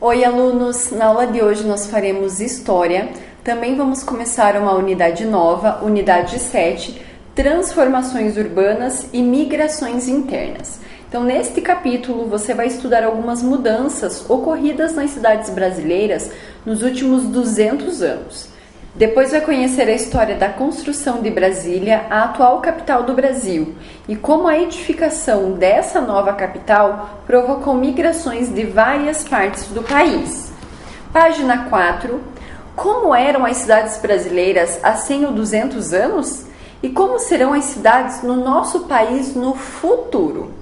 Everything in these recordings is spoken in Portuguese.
Oi, alunos! Na aula de hoje nós faremos História. Também vamos começar uma unidade nova, unidade 7, Transformações Urbanas e Migrações Internas. Então, neste capítulo, você vai estudar algumas mudanças ocorridas nas cidades brasileiras nos últimos 200 anos. Depois vai conhecer a história da construção de Brasília, a atual capital do Brasil, e como a edificação dessa nova capital provocou migrações de várias partes do país. Página 4. Como eram as cidades brasileiras há 100 ou 200 anos? E como serão as cidades no nosso país no futuro?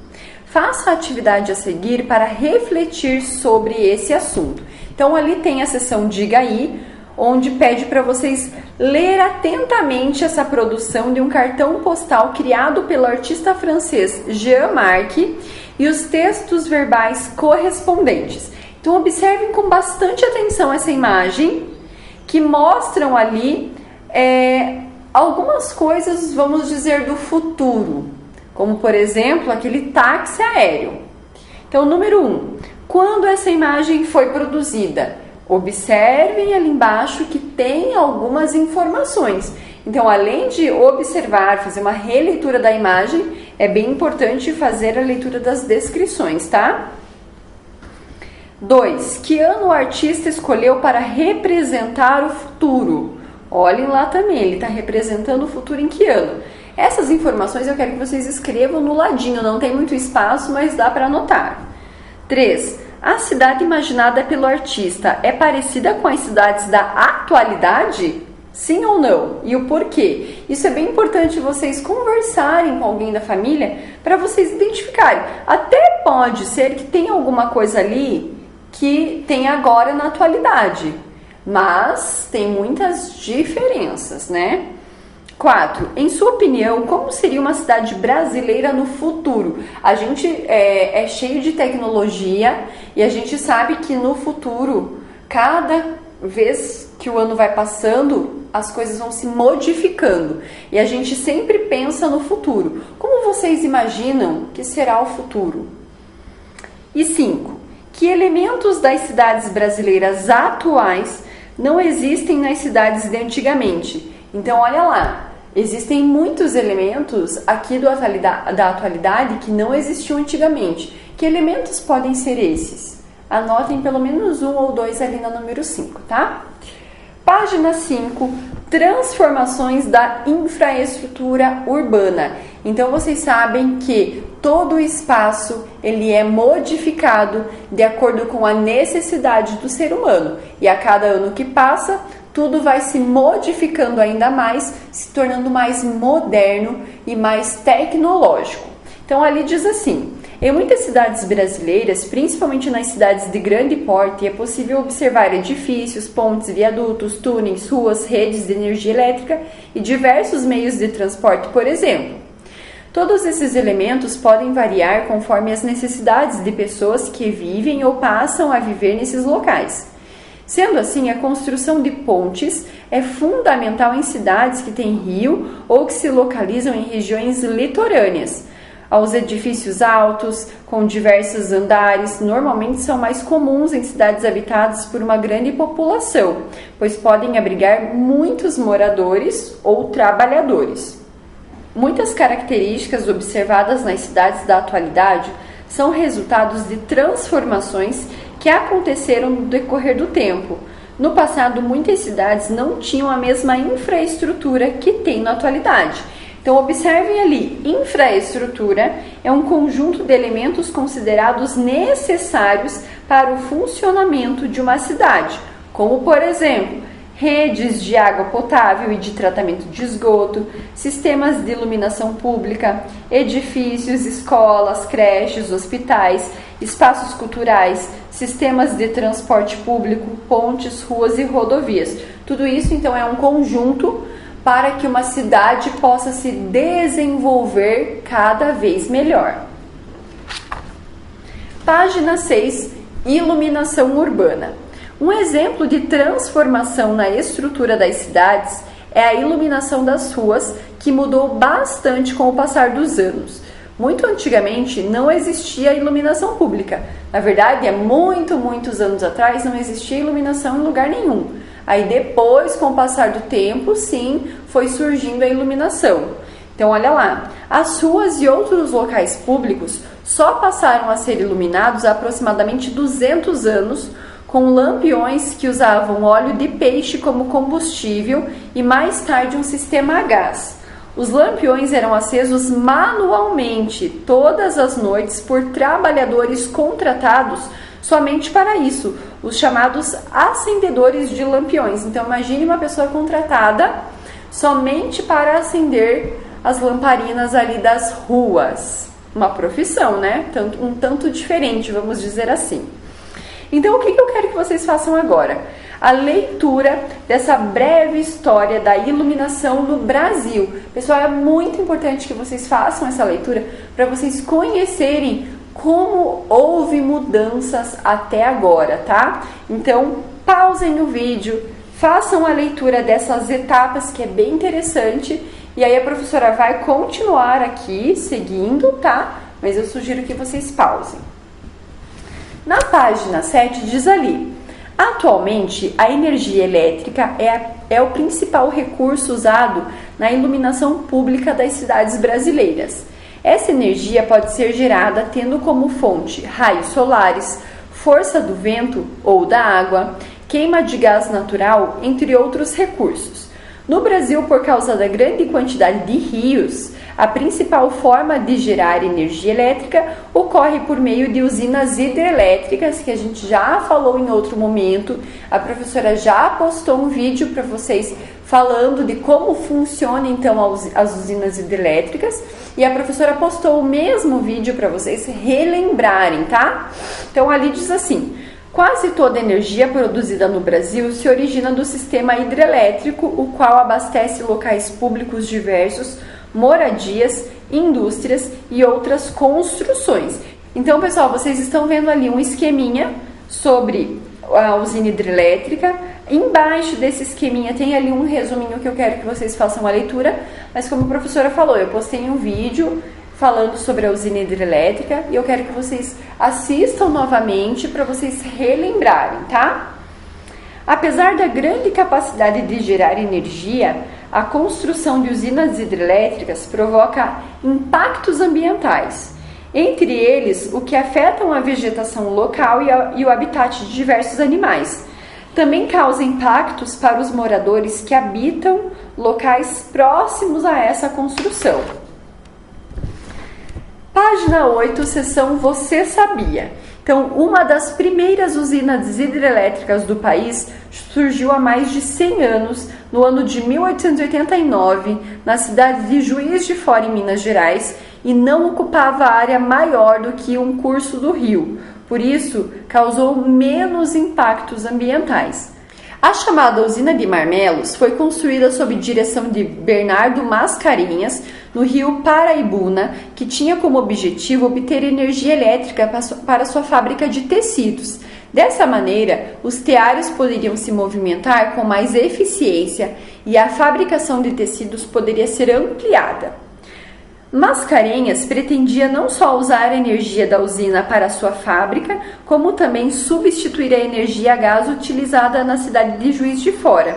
Faça a atividade a seguir para refletir sobre esse assunto. Então, ali tem a seção Diga Aí, onde pede para vocês ler atentamente essa produção de um cartão postal criado pelo artista francês Jean Marc e os textos verbais correspondentes. Então, observem com bastante atenção essa imagem, que mostram ali algumas coisas, vamos dizer, do futuro, como, por exemplo, aquele táxi aéreo. Então, número 1. Quando essa imagem foi produzida? Observem ali embaixo que tem algumas informações. Então, além de observar, fazer uma releitura da imagem, é bem importante fazer a leitura das descrições, tá? 2. Que ano o artista escolheu para representar o futuro? Olhem lá também, ele está representando o futuro em que ano? Essas informações eu quero que vocês escrevam no ladinho, não tem muito espaço, mas dá para anotar. 3. A cidade imaginada pelo artista é parecida com as cidades da atualidade? Sim ou não? E o porquê? Isso é bem importante vocês conversarem com alguém da família para vocês identificarem. Até pode ser que tenha alguma coisa ali que tem agora na atualidade, mas tem muitas diferenças, né? 4. Em sua opinião, como seria uma cidade brasileira no futuro? A gente é cheio de tecnologia e a gente sabe que no futuro, cada vez que o ano vai passando, as coisas vão se modificando. E a gente sempre pensa no futuro. Como vocês imaginam que será o futuro? E 5. Que elementos das cidades brasileiras atuais não existem nas cidades de antigamente? Então, olha lá, existem muitos elementos aqui da atualidade que não existiam antigamente. Que elementos podem ser esses? Anotem pelo menos 1 ou 2 ali no número 5, tá? Página 5, transformações da infraestrutura urbana. Então, vocês sabem que todo o espaço ele é modificado de acordo com a necessidade do ser humano. E a cada ano que passa, tudo vai se modificando ainda mais, se tornando mais moderno e mais tecnológico. Então, ali diz assim: em muitas cidades brasileiras, principalmente nas cidades de grande porte, é possível observar edifícios, pontes, viadutos, túneis, ruas, redes de energia elétrica e diversos meios de transporte, por exemplo. Todos esses elementos podem variar conforme as necessidades de pessoas que vivem ou passam a viver nesses locais. Sendo assim, a construção de pontes é fundamental em cidades que têm rio ou que se localizam em regiões litorâneas. Os edifícios altos, com diversos andares, normalmente são mais comuns em cidades habitadas por uma grande população, pois podem abrigar muitos moradores ou trabalhadores. Muitas características observadas nas cidades da atualidade são resultados de transformações que aconteceram no decorrer do tempo. No passado, muitas cidades não tinham a mesma infraestrutura que tem na atualidade. Então, observem ali, infraestrutura é um conjunto de elementos considerados necessários para o funcionamento de uma cidade, como, por exemplo, redes de água potável e de tratamento de esgoto, sistemas de iluminação pública, edifícios, escolas, creches, hospitais, espaços culturais, sistemas de transporte público, pontes, ruas e rodovias. Tudo isso, então, é um conjunto para que uma cidade possa se desenvolver cada vez melhor. Página 6, iluminação urbana. Um exemplo de transformação na estrutura das cidades é a iluminação das ruas, que mudou bastante com o passar dos anos. Muito antigamente não existia iluminação pública. Na verdade, há muitos anos atrás não existia iluminação em lugar nenhum. Aí depois, com o passar do tempo, sim, foi surgindo a iluminação. Então olha lá, as ruas e outros locais públicos só passaram a ser iluminados há aproximadamente 200 anos, com lampiões que usavam óleo de peixe como combustível e mais tarde um sistema a gás. Os lampiões eram acesos manualmente todas as noites por trabalhadores contratados somente para isso, os chamados acendedores de lampiões. Então imagine uma pessoa contratada somente para acender as lamparinas ali das ruas. Uma profissão, né? Um tanto diferente, vamos dizer assim. Então, o que eu quero que vocês façam agora? A leitura dessa breve história da iluminação no Brasil. Pessoal, é muito importante que vocês façam essa leitura para vocês conhecerem como houve mudanças até agora, tá? Então, pausem o vídeo, façam a leitura dessas etapas que é bem interessante e aí a professora vai continuar aqui seguindo, tá? Mas eu sugiro que vocês pausem. Na página 7 diz ali: atualmente a energia elétrica é o principal recurso usado na iluminação pública das cidades brasileiras. Essa energia pode ser gerada tendo como fonte raios solares, força do vento ou da água, queima de gás natural, entre outros recursos. No Brasil, por causa da grande quantidade de rios, a principal forma de gerar energia elétrica ocorre por meio de usinas hidrelétricas, que a gente já falou em outro momento. A professora já postou um vídeo para vocês falando de como funciona então as usinas hidrelétricas, e a professora postou o mesmo vídeo para vocês relembrarem, tá? Então ali diz assim: quase toda a energia produzida no Brasil se origina do sistema hidrelétrico, o qual abastece locais públicos diversos, moradias, indústrias e outras construções. Então, pessoal, vocês estão vendo ali um esqueminha sobre a usina hidrelétrica. Embaixo desse esqueminha tem ali um resuminho que eu quero que vocês façam a leitura, mas como a professora falou, eu postei um vídeo falando sobre a usina hidrelétrica e eu quero que vocês assistam novamente para vocês relembrarem, tá? Apesar da grande capacidade de gerar energia, a construção de usinas hidrelétricas provoca impactos ambientais, entre eles o que afetam a vegetação local e o habitat de diversos animais. Também causa impactos para os moradores que habitam locais próximos a essa construção. Página 8, seção Você Sabia? Então, uma das primeiras usinas hidrelétricas do país surgiu há mais de 100 anos, no ano de 1889, na cidade de Juiz de Fora, em Minas Gerais, e não ocupava área maior do que um curso do rio. Por isso, causou menos impactos ambientais. A chamada usina de Marmelos foi construída sob direção de Bernardo Mascarenhas, no rio Paraibuna, que tinha como objetivo obter energia elétrica para sua fábrica de tecidos. Dessa maneira, os teares poderiam se movimentar com mais eficiência e a fabricação de tecidos poderia ser ampliada. Mascarenhas pretendia não só usar a energia da usina para sua fábrica, como também substituir a energia a gás utilizada na cidade de Juiz de Fora.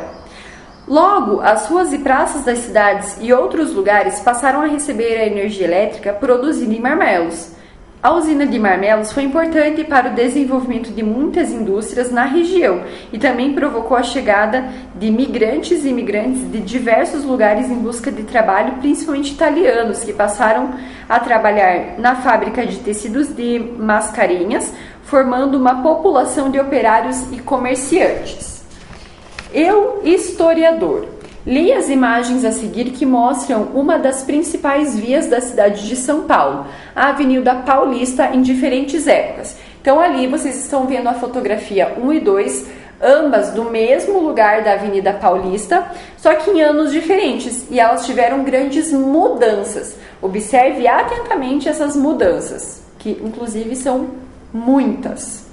Logo, as ruas e praças das cidades e outros lugares passaram a receber a energia elétrica produzida em Marmelos. A usina de Marmelos foi importante para o desenvolvimento de muitas indústrias na região e também provocou a chegada de migrantes e imigrantes de diversos lugares em busca de trabalho, principalmente italianos, que passaram a trabalhar na fábrica de tecidos de Mascarenhas, formando uma população de operários e comerciantes. Eu, historiador. Li as imagens a seguir que mostram uma das principais vias da cidade de São Paulo, a Avenida Paulista, em diferentes épocas. Então ali vocês estão vendo a fotografia 1 e 2, ambas do mesmo lugar da Avenida Paulista, só que em anos diferentes, e elas tiveram grandes mudanças. Observe atentamente essas mudanças, que inclusive são muitas.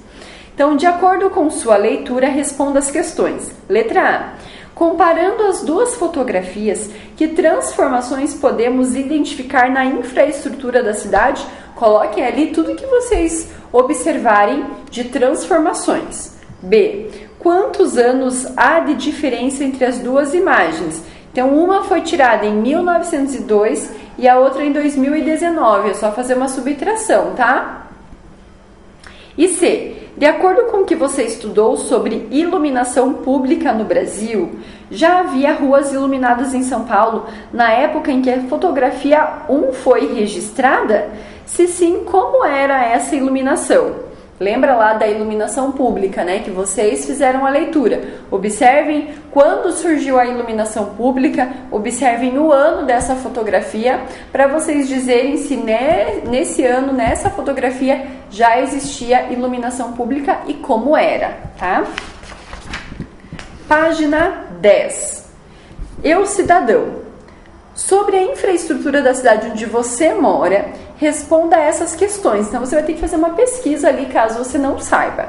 Então, de acordo com sua leitura, responda as questões. Letra A. Comparando as duas fotografias, que transformações podemos identificar na infraestrutura da cidade? Coloquem ali tudo que vocês observarem de transformações. B. Quantos anos há de diferença entre as duas imagens? Então, uma foi tirada em 1902 e a outra em 2019. É só fazer uma subtração, tá? E C. De acordo com o que você estudou sobre iluminação pública no Brasil, já havia ruas iluminadas em São Paulo na época em que a fotografia 1 foi registrada? Se sim, como era essa iluminação? Lembra lá da iluminação pública, né, que vocês fizeram a leitura. Observem quando surgiu a iluminação pública, observem o ano dessa fotografia, para vocês dizerem se nesse ano, nessa fotografia, já existia iluminação pública e como era, tá? Página 10. Eu, cidadão. Sobre a infraestrutura da cidade onde você mora, responda a essas questões. Então, você vai ter que fazer uma pesquisa ali, caso você não saiba.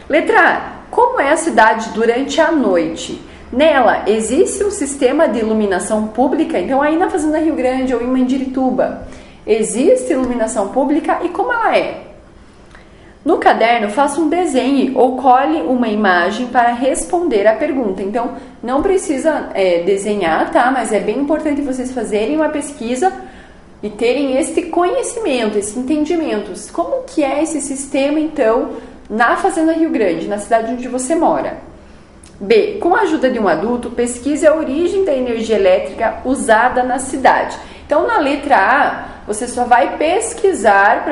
Letra A. Como é a cidade durante a noite? Nela, existe um sistema de iluminação pública? Então, aí na Fazenda Rio Grande ou em Mandirituba, existe iluminação pública e como ela é? No caderno, faça um desenho ou cole uma imagem para responder a pergunta. Então, não precisa desenhar, tá? Mas é bem importante vocês fazerem uma pesquisa e terem este conhecimento, esse entendimento. Como que é esse sistema, então, na Fazenda Rio Grande, na cidade onde você mora? B. Com a ajuda de um adulto, pesquise a origem da energia elétrica usada na cidade. Então, na letra A, você só vai pesquisar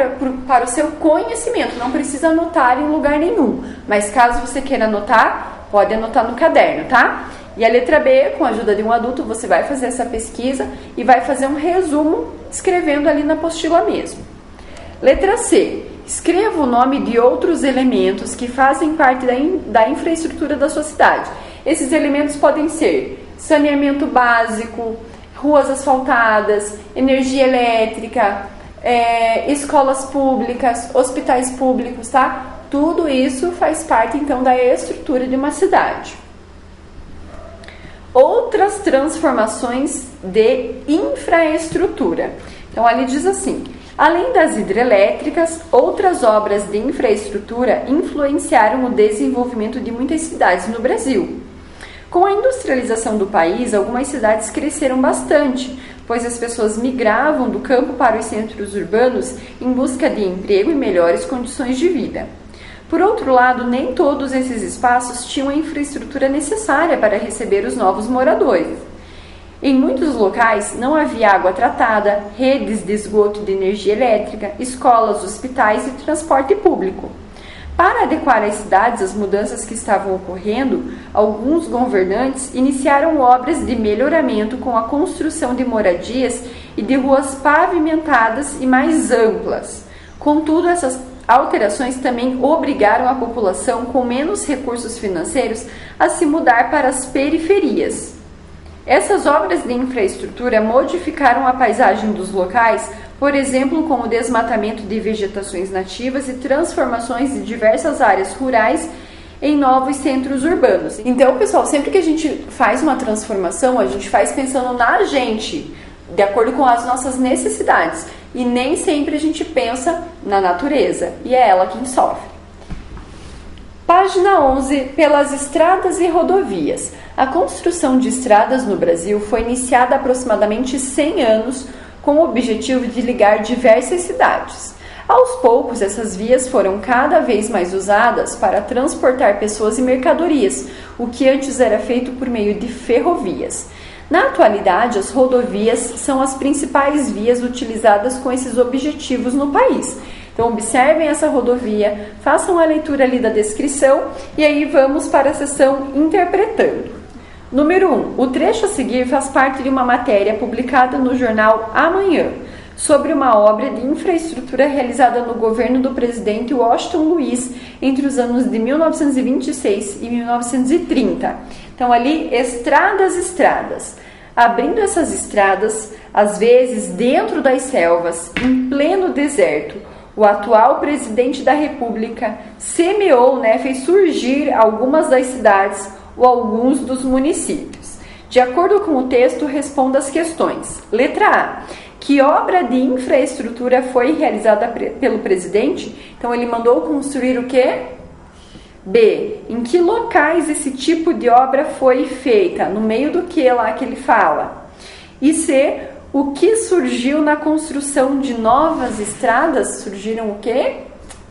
para o seu conhecimento, não precisa anotar em lugar nenhum. Mas caso você queira anotar, pode anotar no caderno, tá? E a letra B, com a ajuda de um adulto, você vai fazer essa pesquisa e vai fazer um resumo escrevendo ali na apostila mesmo. Letra C. Escreva o nome de outros elementos que fazem parte da infraestrutura da sua cidade. Esses elementos podem ser saneamento básico, ruas asfaltadas, energia elétrica, escolas públicas, hospitais públicos, tá? Tudo isso faz parte, então, da estrutura de uma cidade. Outras transformações de infraestrutura. Então, ali diz assim: além das hidrelétricas, outras obras de infraestrutura influenciaram o desenvolvimento de muitas cidades no Brasil. Com a industrialização do país, algumas cidades cresceram bastante, pois as pessoas migravam do campo para os centros urbanos em busca de emprego e melhores condições de vida. Por outro lado, nem todos esses espaços tinham a infraestrutura necessária para receber os novos moradores. Em muitos locais não havia água tratada, redes de esgoto de energia elétrica, escolas, hospitais e transporte público. Para adequar as cidades às mudanças que estavam ocorrendo, alguns governantes iniciaram obras de melhoramento com a construção de moradias e de ruas pavimentadas e mais amplas. Contudo, essas alterações também obrigaram a população com menos recursos financeiros a se mudar para as periferias. Essas obras de infraestrutura modificaram a paisagem dos locais, por exemplo, com o desmatamento de vegetações nativas e transformações de diversas áreas rurais em novos centros urbanos. Então, pessoal, sempre que a gente faz uma transformação, a gente faz pensando na gente, de acordo com as nossas necessidades, e nem sempre a gente pensa na natureza, e é ela quem sofre. Página 11. Pelas estradas e rodovias. A construção de estradas no Brasil foi iniciada há aproximadamente 100 anos com o objetivo de ligar diversas cidades. Aos poucos, essas vias foram cada vez mais usadas para transportar pessoas e mercadorias, o que antes era feito por meio de ferrovias. Na atualidade, as rodovias são as principais vias utilizadas com esses objetivos no país. Então, observem essa rodovia, façam a leitura ali da descrição e aí vamos para a seção Interpretando. Número 1. O trecho a seguir faz parte de uma matéria publicada no jornal Amanhã, sobre uma obra de infraestrutura realizada no governo do presidente Washington Luiz entre os anos de 1926 e 1930. Então, ali, estradas. Abrindo essas estradas, às vezes dentro das selvas, em pleno deserto, o atual presidente da República semeou, fez surgir algumas das cidades ou alguns dos municípios. De acordo com o texto, responda as questões. Letra A. Que obra de infraestrutura foi realizada pelo presidente? Então, ele mandou construir o quê? B. Em que locais esse tipo de obra foi feita? No meio do que lá que ele fala? E C. O que surgiu na construção de novas estradas? Surgiram o quê?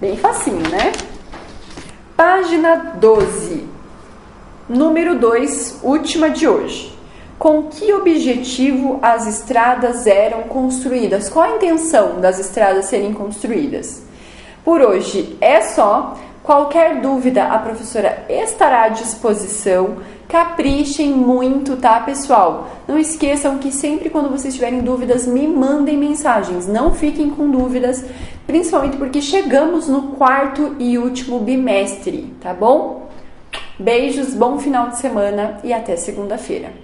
Bem facinho, né? Página 12. Número 2, última de hoje. Com que objetivo as estradas eram construídas? Qual a intenção das estradas serem construídas? Por hoje é só. Qualquer dúvida, a professora estará à disposição. Caprichem muito, tá, pessoal? Não esqueçam que sempre quando vocês tiverem dúvidas, me mandem mensagens. Não fiquem com dúvidas, principalmente porque chegamos no 4º e último bimestre, tá bom? Beijos, bom final de semana e até segunda-feira.